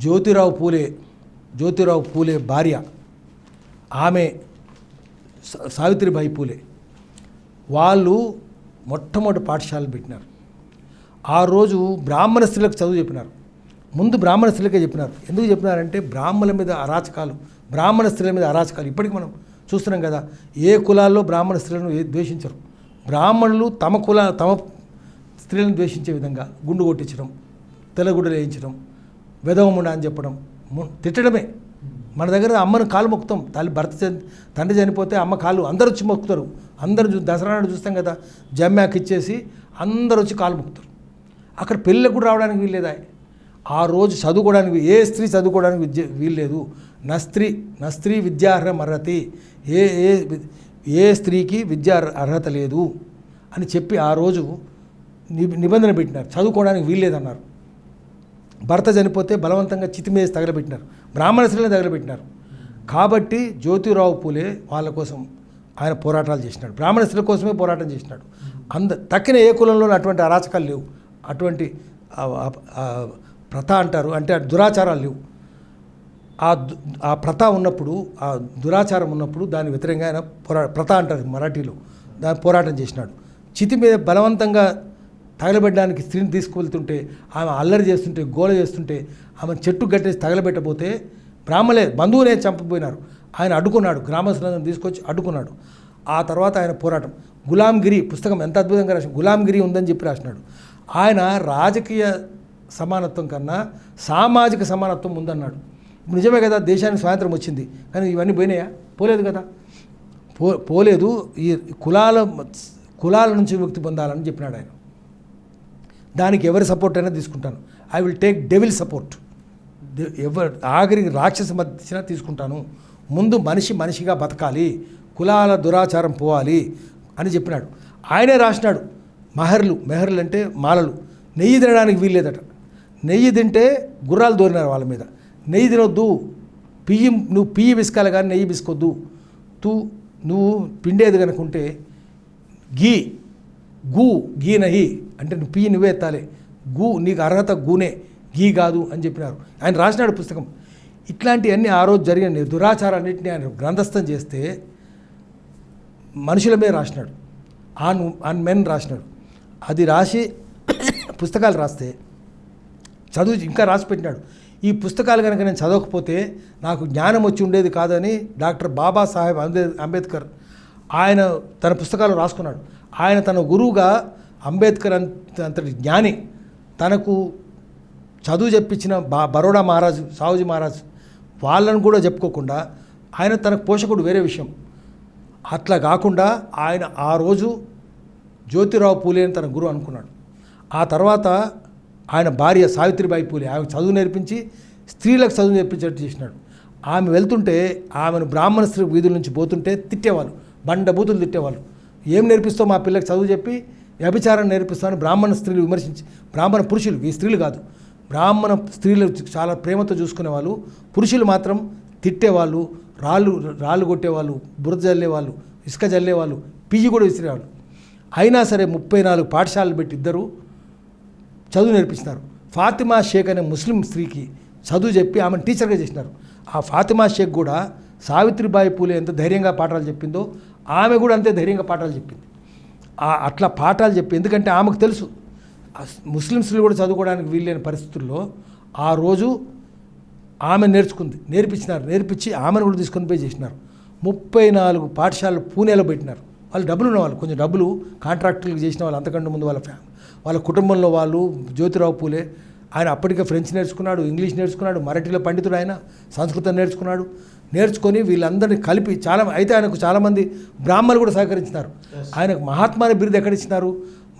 జ్యోతిరావు పూలే భార్య ఆమె సావిత్రిబాయి పూలే వాళ్ళు మొట్టమొదటి పాఠశాలలు పెట్టినారు. ఆ రోజు బ్రాహ్మణ స్త్రీలకు చదువు చెప్పినారు. ముందు బ్రాహ్మణ స్త్రీలకే చెప్పినారు. ఎందుకు చెప్పినారంటే బ్రాహ్మణుల మీద అరాచకాలు, బ్రాహ్మణ స్త్రీల మీద అరాచకాలు ఇప్పటికి మనం చూస్తున్నాం కదా. ఏ కులాల్లో బ్రాహ్మణ స్త్రీలను ద్వేషించరు. బ్రాహ్మణులు తమ స్త్రీలను ద్వేషించే విధంగా గుండు కొట్టించడం, తెల్లగుడ్డలు వేయించడం, వెధవముండ అని చెప్పడం, తిట్టడమే. మన దగ్గర అమ్మను కాలు మొక్కుతాం. తండ్రి చనిపోతే అమ్మ కాలు అందరూ వచ్చి మొక్కుతారు. అందరూ దసరా నాడు చూస్తాం కదా, జమ్యాకి ఇచ్చేసి అందరూ వచ్చి కాలు మొక్కుతారు. అక్కడ పెళ్ళికి కూడా రావడానికి వీల్లేదా? ఆ రోజు చదువుకోవడానికి ఏ స్త్రీ చదువుకోవడానికి వీల్లేదు. నస్త్రీ విద్యార్హం అర్హతి, ఏ స్త్రీకి విద్యా అర్హత లేదు అని చెప్పి ఆ రోజు నిబంధన పెట్టినారు. చదువుకోవడానికి వీల్లేదన్నారు. భర్త చనిపోతే బలవంతంగా చితిమేసి తగలబెట్టినారు. బ్రాహ్మణ స్త్రీలను తగలబెట్టినారు. కాబట్టి జ్యోతిరావు పూలే వాళ్ళ కోసం ఆయన పోరాటాలు చేసినాడు. బ్రాహ్మణ స్త్రీల కోసమే పోరాటం చేసినాడు. తక్కిన ఏ కులంలోనూ అటువంటి అరాచకాలు లేవు, అటువంటి ప్రథ అంటారు, అంటే దురాచారాలు లేవు. ఆ ప్రథ ఉన్నప్పుడు, ఆ దురాచారం ఉన్నప్పుడు దాని వ్యతిరేకంగా ఆయన ప్రథ అంటారు మరాఠీలో, దాని పోరాటం చేసినాడు. చితి మీద బలవంతంగా తగలబెట్టడానికి స్త్రీని తీసుకువెళ్తుంటే, ఆమె అల్లరి చేస్తుంటే, గోల చేస్తుంటే, ఆమె చెట్టు గట్టేసి తగలబెట్టబోతే బ్రాహ్మలే బంధువునే చంపబోయినారు. ఆయన అడ్డుకున్నాడు, గ్రామస్తులను తీసుకొచ్చి అడ్డుకున్నాడు. ఆ తర్వాత ఆయన పోరాటం, గులాంగిరి పుస్తకం ఎంత అద్భుతంగా రాసిన, గులాంగిరి ఉందని చెప్పి రాసినాడు. ఆయన రాజకీయ సమానత్వం కన్నా సామాజిక సమానత్వం ఉందన్నాడు. నిజమే కదా, దేశానికి స్వాతంత్రం వచ్చింది, కానీ ఇవన్నీ పోయినాయా? పోలేదు కదా, పోలేదు. ఈ కులాల నుంచి విముక్తి పొందాలని చెప్పినాడు ఆయన. దానికి ఎవరి సపోర్ట్ అయినా తీసుకుంటాను. I will take devil support. ఆఖరికి రాక్షస మధ్య తీసుకుంటాను. ముందు మనిషిగా బతకాలి, కులాల దురాచారం పోవాలి అని చెప్పినాడు. ఆయనే రాసినాడు. మెహర్లు అంటే మాలలు, నెయ్యి తినడానికి వీల్లేదట. నెయ్యి తింటే గుర్రాలు దోరినారు వాళ్ళ మీద. నెయ్యి తినొద్దు, నువ్వు పియ్యి బిసుకాలి కానీ నెయ్యి బిసుకోవద్దు. నువ్వు పిండేది కనుకుంటే గీ నహి అంటే నువ్వు పియ్యి నువ్వే ఎత్తాలి, నీకు అర్హత గూనే, గీ కాదు అని చెప్పినారు. ఆయన రాసినాడు పుస్తకం. ఇట్లాంటివన్నీ ఆ రోజు జరిగిన దురాచారాన్నింటినీ ఆయన గ్రంథస్థం చేస్తే మనుషుల మీద రాసినాడు, ఆన్ మెన్ రాసినాడు. అది రాసి పుస్తకాలు రాస్తే చదువు ఇంకా రాసి పెట్టినాడు. ఈ పుస్తకాలు కనుక నేను చదవకపోతే నాకు జ్ఞానం వచ్చి ఉండేది కాదని డాక్టర్ బాబాసాహెబ్ అంబేద్కర్ ఆయన తన పుస్తకాలు రాసుకున్నాడు. ఆయన తన గురువుగా అంబేద్కర్ అంతటి జ్ఞాని తనకు చదువు చెప్పించిన బరోడా మహారాజు, సావుజీ మహారాజు వాళ్ళను కూడా చెప్పుకోకుండా ఆయన తనకు పోషకుడు వేరే విషయం. అట్లా కాకుండా ఆయన ఆ రోజు జ్యోతిరావు పూలే అని తన గురువు అనుకున్నాడు. ఆ తర్వాత ఆయన భార్య సావిత్రిబాయి పూలే ఆమె చదువు నేర్పించి స్త్రీలకు చదువు నేర్పించేట్టు చేసినాడు. ఆమె వెళ్తుంటే ఆమెను బ్రాహ్మణ స్త్రీ వీధుల నుంచి పోతుంటే తిట్టేవాళ్ళు, బండబూతులు తిట్టేవాళ్ళు. ఏం నేర్పిస్తావు మా పిల్లకి చదువు చెప్పి, వ్యభిచారం నేర్పిస్తామని బ్రాహ్మణ స్త్రీలు విమర్శించి, బ్రాహ్మణ పురుషులు, ఈ స్త్రీలు కాదు, బ్రాహ్మణ స్త్రీలు చాలా ప్రేమతో చూసుకునేవాళ్ళు, పురుషులు మాత్రం తిట్టేవాళ్ళు, రాళ్ళు కొట్టేవాళ్ళు, బురద జల్లేవాళ్ళు, ఇసుక జల్లేవాళ్ళు, పియ్యి కూడా విసిరేవాళ్ళు. అయినా సరే 34 పాఠశాలలు పెట్టి ఇద్దరు చదువు నేర్పించినారు. ఫాతిమా షేక్ అనే ముస్లిం స్త్రీకి చదువు చెప్పి ఆమెను టీచర్గా చేసినారు. ఆ ఫాతిమా షేక్ కూడా సావిత్రిబాయి పూలే ఎంత ధైర్యంగా పాఠాలు చెప్పిందో ఆమె కూడా అంతే ధైర్యంగా పాఠాలు చెప్పింది. అట్లా పాఠాలు చెప్పి, ఎందుకంటే ఆమెకు తెలుసు ముస్లిం స్త్రీలు కూడా చదువుకోవడానికి వీల్లేని పరిస్థితుల్లో ఆ రోజు ఆమె నేర్పించి ఆమెను కూడా తీసుకొని పోయి చేసినారు. 34 పాఠశాలలు పూణేలో పెట్టినారు. వాళ్ళు డబ్బులు ఉన్నవాళ్ళు, కొంచెం డబ్బులు కాంట్రాక్టులకు చేసిన వాళ్ళు, అంతకంటే ముందు వాళ్ళ కుటుంబంలో వాళ్ళు. జ్యోతిరావు పూలే ఆయన అప్పటికే ఫ్రెంచ్ నేర్చుకున్నాడు, ఇంగ్లీష్ నేర్చుకున్నాడు, మరాఠీలో పండితుడు ఆయన, సంస్కృతం నేర్చుకొని వీళ్ళందరినీ కలిపి ఆయనకు చాలామంది బ్రాహ్మణులు కూడా సహకరించినారు. ఆయనకు మహాత్మా అనే బిరుదు ఎక్కడిచ్చినారు?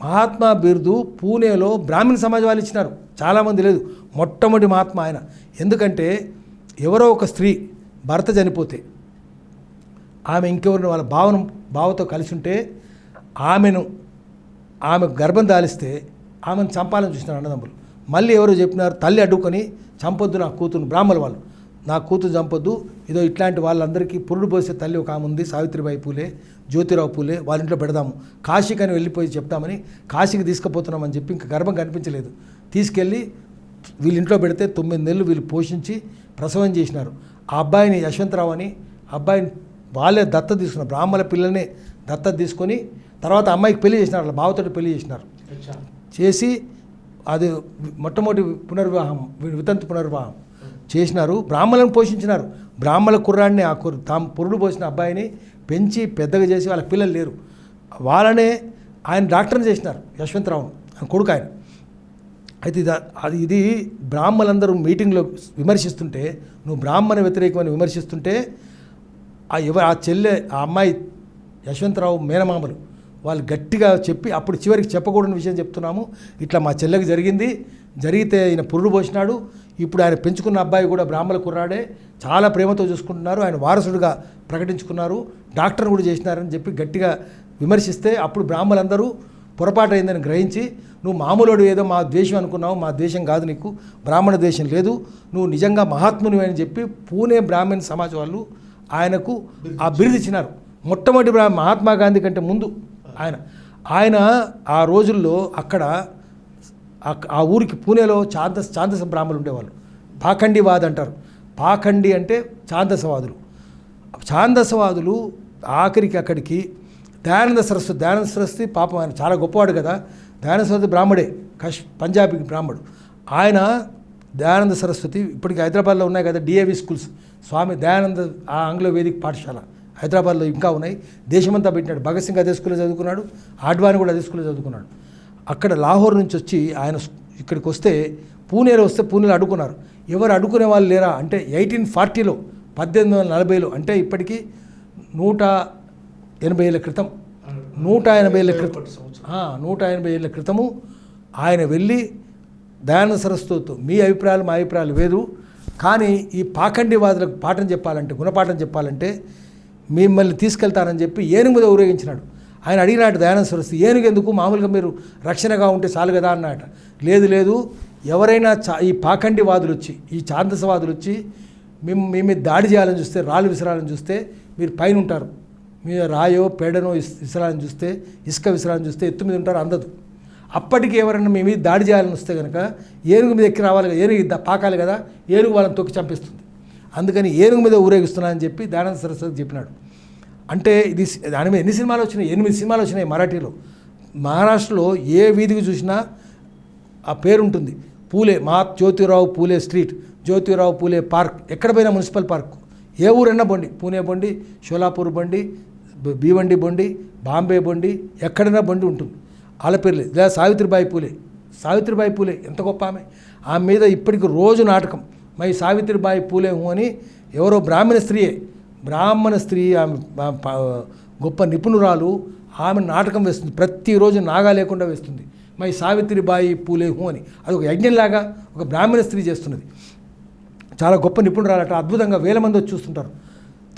మహాత్మా బిరుదు పూణేలో బ్రాహ్మణ సమాజం వాళ్ళు ఇచ్చినారు, చాలామంది లేదు. మొట్టమొదటి మహాత్మా ఆయన. ఎందుకంటే ఎవరో ఒక స్త్రీ భర్త చనిపోతే ఆమె ఇంకెవరిని వాళ్ళ బావతో కలిసి ఉంటే ఆమె గర్భం దాలిస్తే ఆమెను చంపాలని చూసినారు అన్నదమ్ములు. మళ్ళీ ఎవరో చెప్పినారు, తల్లి అడ్డుకొని చంపొద్దు నా కూతురు, బ్రాహ్మణుల వాళ్ళు, నా కూతురు చంపొద్దు, ఇదో ఇట్లాంటి వాళ్ళందరికీ పురుడు పోసే తల్లి ఒక ఆమె ఉంది, సావిత్రిబాయి పూలే, జ్యోతిరావు పూలే, వాళ్ళ ఇంట్లో పెడదాము, కాశీకని వెళ్ళిపోయి చెప్తామని కాశీకి తీసుకుపోతున్నామని చెప్పి ఇంకా గర్భం కనిపించలేదు, తీసుకెళ్ళి వీళ్ళ ఇంట్లో పెడితే 9 నెలలు వీళ్ళు పోషించి ప్రసవం చేసినారు. ఆ అబ్బాయిని యశ్వంతరావు అని అబ్బాయిని వాళ్ళే దత్తత తీసుకున్నారు. బ్రాహ్మణ పిల్లల్ని దత్తత తీసుకొని తర్వాత అమ్మాయికి పెళ్లి చేసినారు. వాళ్ళ బావతోటి పెళ్లి చేసినారు. చేసి అది మొట్టమొదటి పునర్వివాహం, వితంతు పునర్వివాహం చేసినారు. బ్రాహ్మణులను పోషించినారు. బ్రాహ్మణ కుర్రాడిని తాము పురుడు పోసిన అబ్బాయిని పెంచి పెద్దగా చేసి వాళ్ళకి పిల్లలు లేరు. వాళ్ళనే ఆయన డాక్టర్ని చేసినారు, యశ్వంతరావును, ఆయన కొడుకు ఆయన. అయితే ఇది బ్రాహ్మణులందరూ మీటింగ్లో విమర్శిస్తుంటే, నువ్వు బ్రాహ్మణ వ్యతిరేకమని విమర్శిస్తుంటే ఆ చెల్లె ఆ అమ్మాయి యశ్వంతరావు మేనమామలు వాళ్ళు గట్టిగా చెప్పి అప్పుడు చివరికి చెప్పకూడని విషయం చెప్తున్నాము, ఇట్లా మా చెల్లెకి జరిగితే ఈయన పురుడు పోసినాడు. ఇప్పుడు ఆయన పెంచుకున్న అబ్బాయి కూడా బ్రాహ్మణ కుర్రాడే, చాలా ప్రేమతో చూసుకుంటున్నారు, ఆయన వారసుడిగా ప్రకటించుకున్నారు, డాక్టర్ని కూడా చేసినారని చెప్పి గట్టిగా విమర్శిస్తే అప్పుడు బ్రాహ్మణులందరూ పొరపాటు అయిందని గ్రహించి, నువ్వు మామూలుడు ఏదో మా ద్వేషం అనుకున్నావు, మా ద్వేషం కాదు, నీకు బ్రాహ్మణ ద్వేషం లేదు, నువ్వు నిజంగా మహాత్ముని అని చెప్పి పూణే బ్రాహ్మణ సమాజ్ వాళ్ళు ఆయనకు ఆ బిరుదు ఇచ్చినారు. మొట్టమొదటి మహాత్మా గాంధీ కంటే ముందు ఆయన ఆ రోజుల్లో అక్కడ ఆ ఊరికి పూణేలో ఛాందస బ్రాహ్మణులు ఉండేవాళ్ళు. పాఖండివాద్ అంటారు. పాఖండి అంటే ఛాందసవాదులు ఆఖరికి అక్కడికి దయానంద సరస్వతి పాపం ఆయన చాలా గొప్పవాడు కదా, దయానంద సరస్వతి బ్రాహ్మడే, పంజాబీ బ్రాహ్మడు. ఆయన దయానంద సరస్వతి ఇప్పటికి హైదరాబాద్లో ఉన్నాయి కదా డిఏవి స్కూల్స్, స్వామి దయానంద ఆ ఆంగ్ల వేదిక పాఠశాల హైదరాబాద్లో ఇంకా ఉన్నాయి, దేశమంతా పెట్టినాడు. భగత్ సింగ్ అదే స్కూల్లో చదువుకున్నాడు, ఆడ్వాణి కూడా అదే స్కూల్లో చదువుకున్నాడు. అక్కడ లాహోర్ నుంచి వచ్చి ఆయన ఇక్కడికి వస్తే పూణేలో అడుగుకున్నారు. ఎవరు అడుగుకునే వాళ్ళు లేరా అంటే 1840లో 1840లో అంటే ఇప్పటికీ 180 ఏళ్ళ క్రితం 180 ఏళ్ళ క్రితము ఆయన వెళ్ళి దయానంద సరస్వతితో మీ అభిప్రాయాలు మా అభిప్రాయాలు వేరు, కానీ ఈ పాఖండివాదులకు గుణపాఠం చెప్పాలంటే మిమ్మల్ని తీసుకెళ్తానని చెప్పి ఏనుగు మీద ఊరేగించినాడు. ఆయన అడిగినాడు దయానంద సరస్వతి, ఏనుగు ఎందుకు, మామూలుగా మీరు రక్షణగా ఉంటే చాలు కదా అన్నట. లేదు ఎవరైనా ఈ పాఖండివాదులు వచ్చి ఈ ఛాందసవాదులు వచ్చి మీ మీద దాడి చేయాలని చూస్తే, రాళ్ళు విసరాలని చూస్తే మీరు పైన ఉంటారు, మీరు రాయో పేడనో విసరాలని చూస్తే, ఇసుక విసరాలని చూస్తే ఎత్తు మీద ఉంటారు, అందదు. అప్పటికి ఎవరైనా మీ మీద దాడి చేయాలని వస్తే కనుక ఏనుగు మీద ఎక్కి రావాలి కదా, ఏనుగు పాకాలి కదా, ఏనుగు వాళ్ళని తొక్కి చంపిస్తుంది, అందుకని ఏనుగు మీద ఊరేగిస్తున్నా అని చెప్పి దయానంద సరస్వతి చెప్పినాడు. అంటే ఇది దాని మీద ఎన్ని సినిమాలు వచ్చినాయి, 8 సినిమాలు వచ్చినాయి మరాఠీలో. మహారాష్ట్రలో ఏ వీధికి చూసినా ఆ పేరు ఉంటుంది, పూలే, జ్యోతిరావు పూలే స్ట్రీట్, జ్యోతిరావు పూలే పార్క్, ఎక్కడ పోయినా మున్సిపల్ పార్క్, ఏ ఊరైనా బండి, పూణే బండి, షోలాపూర్ బండి, భీవండి బండి, బాంబే బండి, ఎక్కడైనా బండి ఉంటుంది, వాళ్ళ పేర్లే. లేదా సావిత్రిబాయి పూలే ఎంత గొప్ప ఆమె మీద ఇప్పటికి రోజు నాటకం, మై సావిత్రిబాయి పూలే అని ఎవరో బ్రాహ్మణ స్త్రీ ఆమె గొప్ప నిపుణురాలు, ఆమె నాటకం వేస్తుంది, ప్రతిరోజు నాగా లేకుండా వేస్తుంది, మై సావిత్రిబాయి పూలే అని. అది ఒక యజ్ఞంలాగా ఒక బ్రాహ్మణ స్త్రీ చేస్తున్నది, చాలా గొప్ప నిపుణురాలట, అద్భుతంగా వేల మంది వచ్చి చూస్తుంటారు.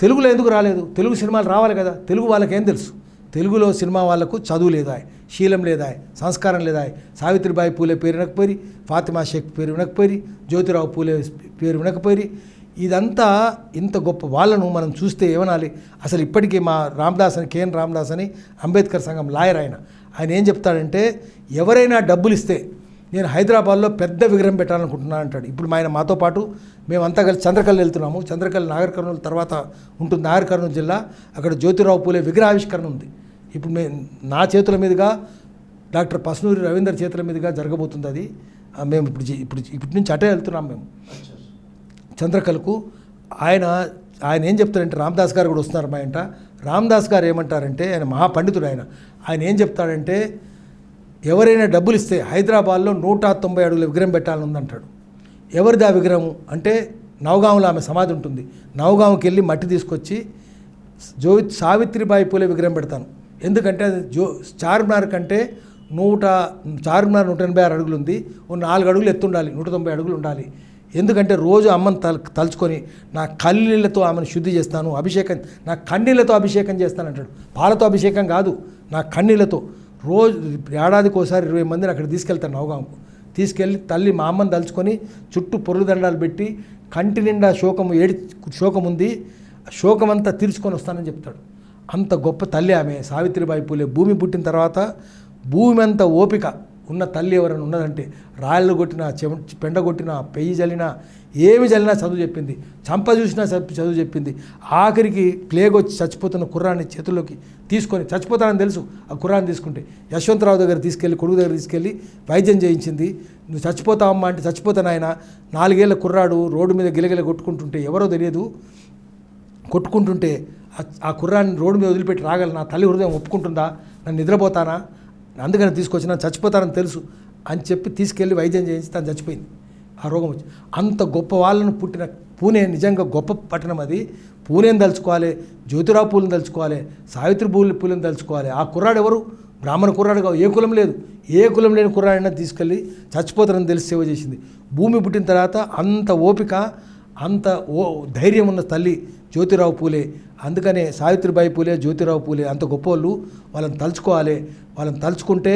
తెలుగులో ఎందుకు రాలేదు, తెలుగు సినిమాలు రావాలి కదా, తెలుగు వాళ్ళకి ఏం తెలుసు, తెలుగులో సినిమా వాళ్ళకు చదువు లేదా, శీలం లేదా, సంస్కారం లేదా. సావిత్రిబాయి పూలే పేరు వినకపోయి, ఫాతిమా షేక్ పేరు వినకపోయి, జ్యోతిరావు పూలే పేరు వినకపోయి, ఇదంతా ఇంత గొప్ప వాళ్ళను మనం చూస్తే ఏమనాలి. అసలు ఇప్పటికీ మా కేఎన్ రామదాస్ అని అంబేద్కర్ సంఘం లాయర్ ఆయన ఏం చెప్తాడంటే, ఎవరైనా డబ్బులు ఇస్తే నేను హైదరాబాద్లో పెద్ద విగ్రహం పెట్టాలనుకుంటున్నాను అంటాడు. ఇప్పుడు ఆయన మాతో పాటు మేమంతా కలిసి చంద్రకల్ వెళ్తున్నాము. చంద్రకల్ నాగర్ కర్నూలు తర్వాత ఉంటుంది, నాగర్ కర్నూలు జిల్లా, అక్కడ జ్యోతిరావు పూలే విగ్రహావిష్కరణ ఉంది. ఇప్పుడు నా చేతుల మీదుగా డాక్టర్ పస్నూరి రవీందర్ చేతుల మీదుగా జరగబోతుంది అది. మేము ఇప్పటి నుంచి అటే వెళ్తున్నాం మేము చంద్రకల్కు. ఆయన ఏం చెప్తారంటే, రామదాస్ గారు కూడా వస్తున్నారు మా ఇంట. రామదాస్ గారు ఏమంటారంటే, ఆయన మహాపండితుడు, ఆయన ఏం చెప్తాడంటే, ఎవరైనా డబ్బులు ఇస్తే హైదరాబాద్లో 190 అడుగుల విగ్రహం పెట్టాలని ఉందంటాడు. ఎవరిది ఆ విగ్రహం అంటే, నవగాంలో ఆమె సమాధి ఉంటుంది, నవగాంకి వెళ్ళి మట్టి తీసుకొచ్చి సావిత్రిబాయి పూలే విగ్రహం పెడతాను. ఎందుకంటే అది చార్మినార్ కంటే 186 అడుగులు ఉంది, 4 అడుగులు ఎత్తుండాలి, 190 అడుగులు ఉండాలి. ఎందుకంటే రోజు అమ్మని తలుచుకొని నా కన్నీళ్ళతో ఆమెను శుద్ధి చేస్తాను, నా కన్నీళ్ళతో అభిషేకం చేస్తాను అంటాడు. పాలతో అభిషేకం కాదు, నా కన్నీళ్ళతో. రోజు ఏడాదికి ఒకసారి 20 మందిని అక్కడ తీసుకెళ్తాను నవగాంకు. తీసుకెళ్ళి తల్లి మా అమ్మని తలుచుకొని చుట్టూ పొరుదండాలు పెట్టి, కంటి నిండా శోకం ఉంది, శోకమంతా తీర్చుకొని వస్తానని చెప్తాడు. అంత గొప్ప తల్లి ఆమె సావిత్రిబాయి పూలే. భూమి పుట్టిన తర్వాత భూమి అంత ఓపిక ఉన్న తల్లి ఎవరైనా ఉన్నదంటే రాళ్ళు కొట్టినా పెండ కొట్టినా పెయ్యి జల్లినా ఏమి జల్లినా చదువు చెప్పింది, చంప చూసినా చదువు చెప్పింది. ఆఖరికి ప్లేగ్ వచ్చి చచ్చిపోతున్న కుర్రాన్ని చేతుల్లోకి తీసుకొని, చచ్చిపోతానని తెలుసు ఆ కుర్రాన్ని తీసుకుంటే, యశ్వంతరావు దగ్గర తీసుకెళ్ళి, కొడుకు దగ్గర తీసుకెళ్ళి వైద్యం చేయించింది. నువ్వు చచ్చిపోతావమ్మా అంటే చచ్చిపోతాను ఆయన. 4 ఏళ్ల కుర్రాడు రోడ్డు మీద గిలగిల కొట్టుకుంటుంటే, ఎవరో తెలియదు కొట్టుకుంటుంటే ఆ కుర్రాన్ని రోడ్డు మీద వదిలిపెట్టి రాగల నా తల్లి హృదయం ఒప్పుకుంటుందా? నన్ను నిద్రపోతానా? అందుకని తీసుకొచ్చి నన్ను చచ్చిపోతానని తెలుసు అని చెప్పి తీసుకెళ్ళి వైద్యం చేయించి తను చచ్చిపోయింది. ఆ రోగం వచ్చి అంత గొప్ప వాళ్ళను పుట్టిన పూణే నిజంగా గొప్ప పట్టణం అది. పూణేని తలుచుకోవాలి, జ్యోతిరావు పూలను తలుచుకోవాలి, సావిత్రి పూలను తలుచుకోవాలి. ఆ కుర్రాడు ఎవరు? బ్రాహ్మణ కుర్రాడుగా ఏ కులం లేదు, ఏ కులం లేని కుర్రాడైనా తీసుకెళ్ళి చచ్చిపోతారని తెలిసి సేవ చేసింది. భూమి పుట్టిన తర్వాత అంత ఓపిక, అంత ధైర్యం ఉన్న తల్లి జ్యోతిరావు పూలే. అందుకనే సావిత్రిబాయి పూలే, జ్యోతిరావు పూలే అంత గొప్పవాళ్ళు. వాళ్ళని తలుచుకోవాలి. వాళ్ళని తలుచుకుంటే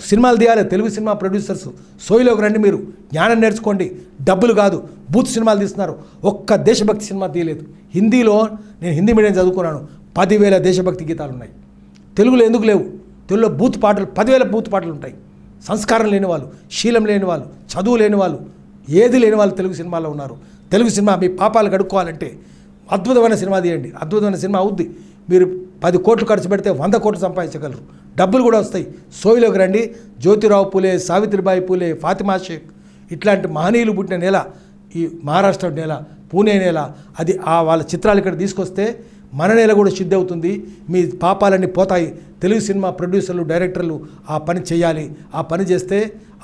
సినిమాలు తీయాలి. తెలుగు సినిమా ప్రొడ్యూసర్స్ సోయిలోకి రండి, మీరు జ్ఞానం నేర్చుకోండి. డబ్బులు కాదు, బూత్ సినిమాలు తీస్తున్నారు. ఒక్క దేశభక్తి సినిమా తీయలేదు. హిందీలో నేను హిందీ మీడియం చదువుకున్నాను, 10,000 దేశభక్తి గీతాలు ఉన్నాయి. తెలుగులో ఎందుకు లేవు? తెలుగులో బూత్ పాటలు 10,000 బూత్ పాటలు ఉంటాయి. సంస్కారం లేని వాళ్ళు, శీలం లేని వాళ్ళు, చదువు లేని వాళ్ళు, ఏది లేని వాళ్ళు తెలుగు సినిమాలో ఉన్నారు. తెలుగు సినిమా మీ పాపాలు కడుక్కోవాలంటే అద్భుతమైన సినిమా తీయండి, అద్భుతమైన సినిమా అవుద్ది. మీరు 10 కోట్లు ఖర్చు పెడితే 100 కోట్లు సంపాదించగలరు. డబ్బులు కూడా వస్తాయి. సోయిలోకి రండి. జ్యోతిరావు పూలే, సావిత్రిబాయి పూలే, ఫాతిమా షేక్ ఇట్లాంటి మహనీయులు పుట్టిన నేల ఈ మహారాష్ట్ర నేల, పూణే నేల. అది వాళ్ళ చిత్రాలు ఇక్కడ తీసుకొస్తే మన నేల కూడా సిద్ధి అవుతుంది. మీ పాపాలన్నీ పోతాయి. తెలుగు సినిమా ప్రొడ్యూసర్లు, డైరెక్టర్లు ఆ పని చేయాలి. ఆ పని చేస్తే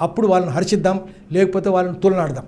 అప్పుడు వాళ్ళని హర్షిద్దాం, లేకపోతే వాళ్ళని తులనాడదాం.